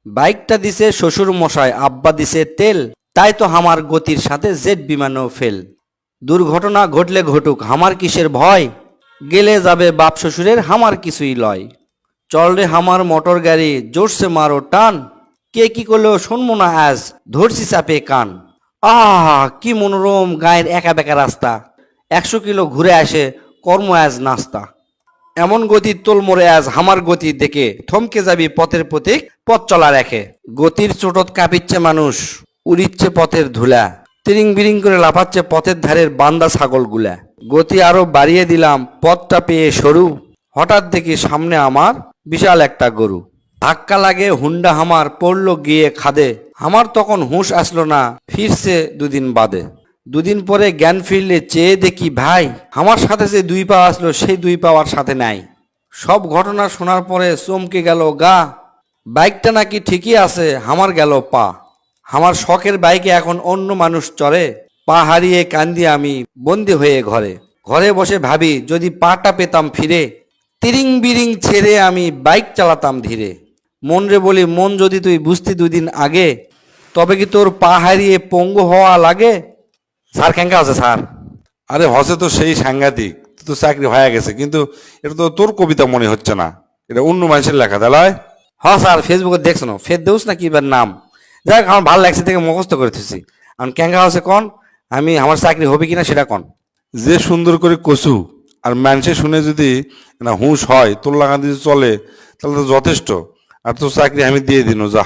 বাইকটা দিছে শ্বশুর মশাই, আব্বা দিছে তেল, তাই তো হামার গতির সাথে জেট বিমানও ফেল। দুর্ঘটনা ঘটলে ঘটুক, হামার কিসের ভয়, গেলে যাবে বাপ শ্বশুরের, হামার কিছুই লয়। চল রে হামার মোটর গাড়ি, জোরসে মারো টান, কে কি করলো শুনবো না আজ, ধরছি চাপে কান। কি মনোরম গায়ের একা বেকা রাস্তা, 100 কিলো ঘুরে আসে কর্ম আজ নাস্তা। এমন গতির তোল মোড়ে আজ হামার গতি দেখে, থমকে যাবি পথের পথিক, পথ চলা রেখে। গতির চোটত কাঁপিচ্ছে মানুষ, উড়িচ্ছে পথের ধুলা, তিরিং বিরিং করে লাফাচ্ছে পথের ধারের বান্দা ছাগলগুলা। গতি আরো বাড়িয়ে দিলাম, পথটা পেয়ে সরু, হঠাৎ দেখি সামনে আমার বিশাল একটা গরু। ধাক্কা লাগে হুন্ডা, হামার পড়লো গিয়ে খাদে, আমার তখন হুঁশ আসলো না, ফিরছে দুদিন বাদে। দুদিন পরে জ্ঞান ফিরলে চেয়ে দেখি ভাই, আমার সাথে যে 2 পা আসলো সেই 2 পা আর সাথে নাই। সব ঘটনা শোনার পরে চমকে গেল গা, বাইকটা নাকি ঠিকই আছে, আমার গেল পা। আমার শখের বাইকে এখন অন্য মানুষ চড়ে, পা হারিয়ে কান্দি আমি বন্দি হয়ে ঘরে। ঘরে বসে ভাবি যদি পাটা পেতাম ফিরে, তিরিং বিরিং ছেড়ে আমি বাইক চালাতাম ধীরে। মন রে বলি মন, যদি তুই বুঝতি 2 দিন আগে, তবে কি তোর পা হারিয়ে পঙ্গু হওয়া লাগে। স্যার কেঙ্কা আছে স্যার? আরে হসে তো সেই সাংঘাতিক, তোর তো চাকরি হয়ে গেছে, কিন্তু এটা তো তোর কবিতা মনে হচ্ছে না, এটা অন্য মানুষের লেখা দালায়। স্যার ফেসবুকে দেখছো না, ফের দেউস না কি এবার নাম, যাই হোক আমার ভালো লাগছে থেকে মুখস্থ করে থুছি। এখন কেঙ্কা আছে কন, আমি আমার চাকরি হবে কিনা সেটা কন। যে সুন্দর করে কচু, আর মানুষে শুনে যদি না হুঁশ হয়, তোর লাগা যদি চলে, তাহলে তো যথেষ্ট। আর তোর চাকরি আমি দিয়ে দিন, যা।